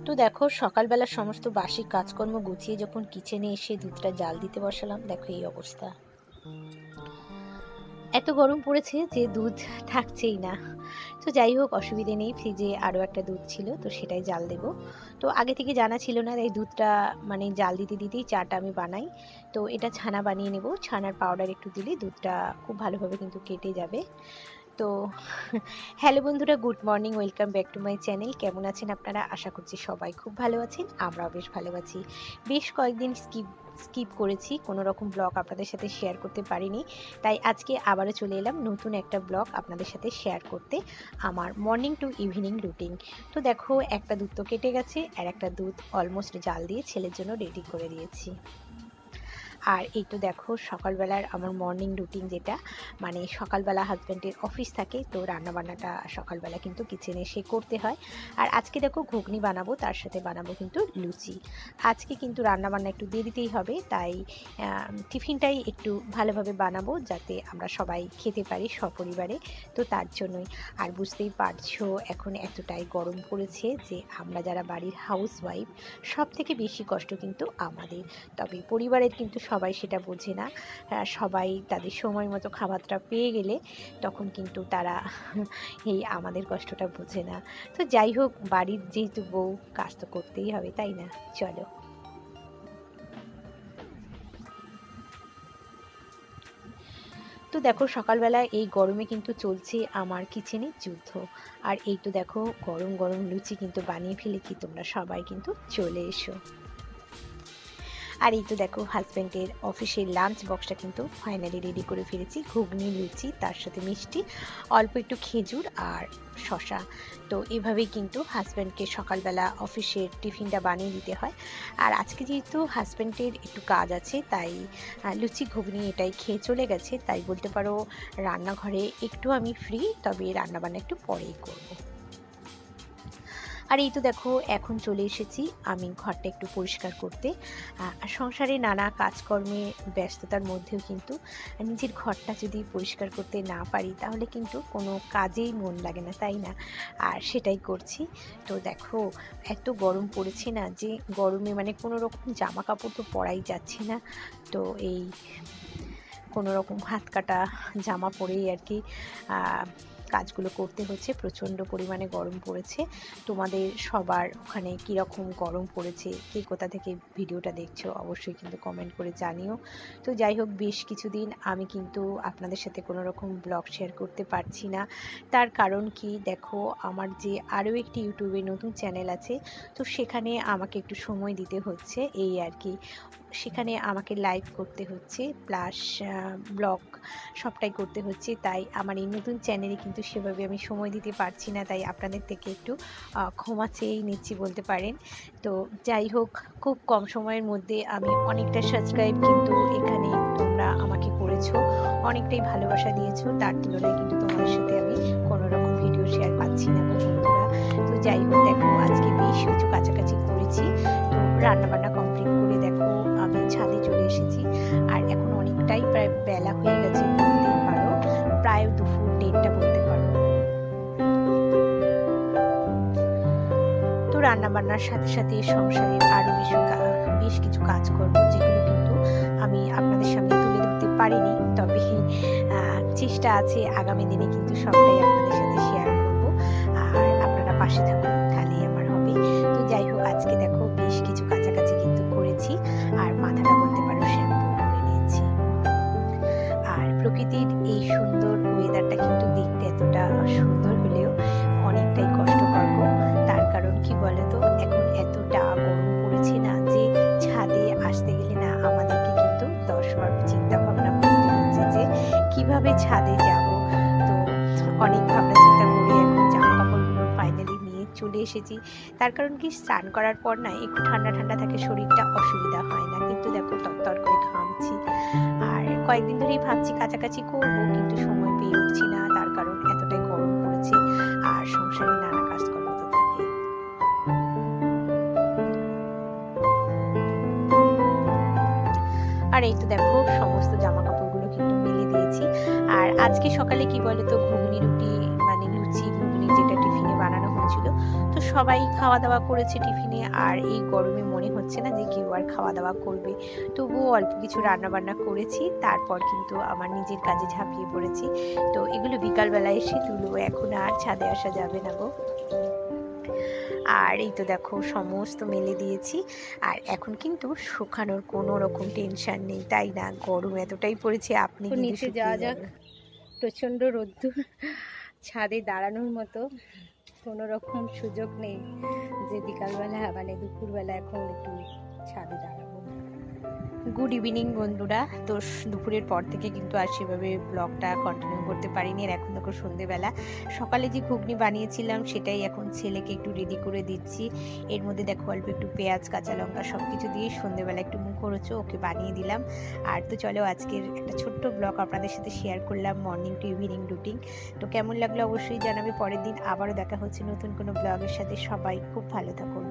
তো দেখো সকালবেলা সমস্ত বাসি কাজকর্ম গুছিয়ে যখন কিচেনে এসে দুধটা জাল দিতে বসালাম, দেখো এই অবস্থা। এত গরম পড়েছে যে দুধ থাকছেই না। তো যাই হোক, অসুবিধে নেই, ফ্রিজে আরও একটা দুধ ছিল, তো সেটাই জাল দেব। তো আগে থেকে জানা ছিল না, এই দুধটা মানে জাল দিতে দিতেই চাটা আমি বানাই। তো এটা ছানা বানিয়ে নেব, ছানার পাউডার একটু দিলে দুধটা খুব ভালোভাবে কিন্তু কেটে যাবে। তো হ্যালো বন্ধুরা, good morning, welcome back to my channel. কেমন আছেন আপনারা? আশা করছি সবাই খুব ভালো আছেন, আমরাও বেশ ভালো আছি। বেশ কয়েকদিন স্কিপ করেছি, কোনো রকম ব্লগ আপনাদের সাথে শেয়ার করতে পারিনি, তাই আজকে আবারও চলে এলাম নতুন একটা ব্লগ আপনাদের সাথে শেয়ার করতে, আমার মর্নিং টু ইভিনিং রুটিন। তো দেখো, একটা দুধ তো কেটে গেছে, আর একটা দুধ অলমোস্ট জাল দিয়ে ছেলের জন্য রেডি করে দিয়েছি। আর এই তো দেখো সকালবেলার আমার মর্নিং রুটিন, যেটা মানে সকালবেলা হাজব্যান্ডের অফিস থাকে, তো রান্নাবান্নাটা সকালবেলা কিন্তু কিচেনে এসে করতে হয়। আর আজকে দেখো ঘুগনি বানাবো, তার সাথে বানাবো কিন্তু লুচি। আজকে কিন্তু রান্নাবান্না একটু দেরিতেই হবে, তাই টিফিনটাই একটু ভালোভাবে বানাবো যাতে আমরা সবাই খেতে পারি সপরিবারে, তো তার জন্যই। আর বুঝতেই পারছো এখন এতটাই গরম পড়েছে যে আমরা যারা বাড়ির হাউস ওয়াইফ, সব থেকে বেশি কষ্ট কিন্তু আমাদের। তবে পরিবারের কিন্তু সবাই সেটা বোঝে না। সবাই তাদের সময় মতো খাবারটা পেয়ে গেলে তখন কিন্তু তারা এই আমাদের কষ্টটা বোঝে না। তো যাই হোক, বাড়ির যেহেতু বউ, কাজ তো করতেই হবে, তাই না? চলো। তো দেখো সকালবেলা এই গরমে কিন্তু চলছে আমার কিচেনে যুদ্ধ। আর এই তো দেখো গরম গরম লুচি কিন্তু বানিয়ে ফেলেছি, তোমরা সবাই কিন্তু চলে এসো। আর এই তো দেখো হাজব্যান্ডের অফিসের লাঞ্চ বক্সটা কিন্তু ফাইনালি রেডি করে ফেলেছি, ঘুগনি, লুচি, তার সাথে মিষ্টি, অল্প একটু খেজুর আর শশা। তো এভাবেই কিন্তু হাজব্যান্ডকে সকালবেলা অফিসের টিফিনটা বানিয়ে দিতে হয়। আর আজকে যেহেতু হাজব্যান্ডের একটু কাজ আছে, তাই লুচি ঘুগনি এটাই খেয়ে চলে গেছে, তাই বলতে পারো রান্নাঘরে একটু আমি ফ্রি, তবে রান্নাবান্না একটু পরেই করব। আর এই তো দেখো এখন চলে এসেছি আমি ঘরটা একটু পরিষ্কার করতে। সংসারে নানা কাজকর্মে ব্যস্ততার মধ্যেও কিন্তু নিজের ঘরটা যদি পরিষ্কার করতে না পারি, তাহলে কিন্তু কোনো কাজেই মন লাগে না, তাই না? আর সেটাই করছি। তো দেখো এত গরম পড়েছে না, যে গরমে মানে কোনো রকম জামা কাপড় তো পরাই যাচ্ছে না। তো এই কোনো রকম হাত কাটা জামা পরেই আর কি কাজগুলো করতে হচ্ছে। প্রচণ্ড পরিমাণে গরম পড়েছে। তোমাদের সবার ওখানে কীরকম গরম পড়েছে, কে কোথা থেকে ভিডিওটা দেখছো অবশ্যই কিন্তু কমেন্ট করে জানিও। তো যাই হোক, বেশ কিছুদিন আমি কিন্তু আপনাদের সাথে কোনো রকম ব্লগ শেয়ার করতে পারছি না। তার কারণ কি, দেখো আমার যে আরও একটি ইউটিউবে নতুন চ্যানেল আছে, তো সেখানে আমাকে একটু সময় দিতে হচ্ছে, এই আর কি। সেখানে আমাকে লাইভ করতে হচ্ছে, প্লাস ব্লগ সবটাই করতে হচ্ছে, তাই আমার এই নতুন চ্যানেলে কিন্তু সেভাবে আমি সময় দিতে পারছি না, তাই আপনাদের থেকে একটু ক্ষমা চেয়েই নিচ্ছি বলতে পারেন। তো যাই হোক, খুব কম সময়ের মধ্যে আমি অনেকটা সাবস্ক্রাইব কিন্তু এখানে তোমরা আমাকে করেছো, অনেকটাই ভালোবাসা দিয়েছো, তার তুলনায় কিন্তু তোমাদের সাথে আমি কোনো রকম ভিডিও শেয়ার পাচ্ছি না বন্ধুরা। তো যাই হোক, দেখো আজকে বেশ কিছু কাছাকাছি করেছি। তো রান্নাবান্না কমপ্লিট করে দেখো আমি ছাদে চলে এসেছি। আর এখন অনেকটাই প্রায় বেলা হয়ে গেছে বলতেই পারো, প্রায় দুপুর 1:30 বলতে পারো। তো রান্নাবান্নার সাথে সাথে সংসারের আরও বেশ কিছু কাজ করবো, যেগুলো কিন্তু আমি আপনাদের সামনে তুলে ধরতে পারিনি, তবে চেষ্টা আছে আগামী দিনে কিন্তু সবটাই আপনাদের সাথে শেয়ার করবো। আর আপনারা পাশে থাকুন, তাহলেই আমার হবে। তো যাই হোক, আজকে দেখো বেশ কিছু কাছাকাছি কিন্তু করেছি, আর মাথাটা বলতে পারো শ্যাম্পু করে নিয়েছি। আর প্রকৃতির এই সুন্দর ওয়েদারটা কিন্তু দেখতে এতটা সুন্দর হলেও অনেকটাই কষ্টকর। তার কারণ কি বলতো, এখন এতটা গরম পড়েছে না, যে ছাদে আসতে গেলে না আমাদেরকে কিন্তু 10বার চিন্তা ভাবনা করতে হচ্ছে যে কিভাবে ছাদে যাব। তো অনেক ভাবনা চিন্তা করে এখন জামা কাপড়গুলো ফাইনালি নিয়ে চলে এসেছি। তার কারণ কি, স্নান করার পর না একটু ঠান্ডা ঠান্ডা থাকে শরীরটা, অসুবিধা হয় না, কিন্তু দেখো তরতর করে ঘামছি। আর কয়েকদিন ধরেই ভাবছি কাছাকাছি করবো, কিন্তু সময় পেয়ে উঠছি না, তার কারণ এতটাই গরম পড়েছে, আর সংসারে নানা কাজকর্ম তো থাকে। আর এই তো দেখো সমস্ত জামা কাপড়গুলো কিন্তু মেলে দিয়েছি। আর আজকে সকালে কি বলতো, ঘুগনি রুটি মানে লুচি ঘুগনি যেটা টিফিনে বানানো হয়েছিল, তো সবাই খাওয়া দাওয়া করেছে টিফিনে, আর এই গরমে মনে হচ্ছে না যে কেউ আর খাওয়া দাওয়া করবে। তবুও অল্প কিছু রান্নাবান্না করেছি, তারপর কিন্তু আমার নিজের কাজে ঝাঁপিয়ে পড়েছি। তো এগুলো বিকালবেলা এসে তুলবো, এখন আর ছাদে আসা যাবে না গো। আর এই তো দেখো সমস্ত মেলে দিয়েছি, আর এখন কিন্তু শুকানোর কোনো রকম টেনশন নেই, তাই না? গরম এতটাই পড়েছে, আপনি কিন্তু নিচে যাওয়া যাক। প্রচণ্ড রোদ্দুর, ছাদে দাঁড়ানোর মতো কোনো রকম সুযোগ নেই যে বিকালবেলা মানে দুপুরবেলা এখন একটু ছাদে দাঁড়াবো। গুড ইভিনিং বন্ধুরা। তো দুপুরের পর থেকে কিন্তু আর সেভাবে ব্লগটা কন্টিনিউ করতে পারিনি। আর এখন দেখো সন্ধেবেলা, সকালে যে ঘুগনি বানিয়েছিলাম সেটাই এখন ছেলেকে একটু রেডি করে দিচ্ছি। এর মধ্যে দেখো অল্প একটু পেঁয়াজ, কাঁচা লঙ্কা সব কিছু দিয়ে সন্ধেবেলা একটু মুখরোচক ওকে বানিয়ে দিলাম। আর তো চলো আজকের একটা ছোট্ট ব্লগ আপনাদের সাথে শেয়ার করলাম, মর্নিং টু ইভিনিং রুটিন। তো কেমন লাগলো অবশ্যই জানাবে। পরের দিন আবারও দেখা হচ্ছে নতুন কোনো ব্লগের সাথে। সবাই খুব ভালো থাকুন।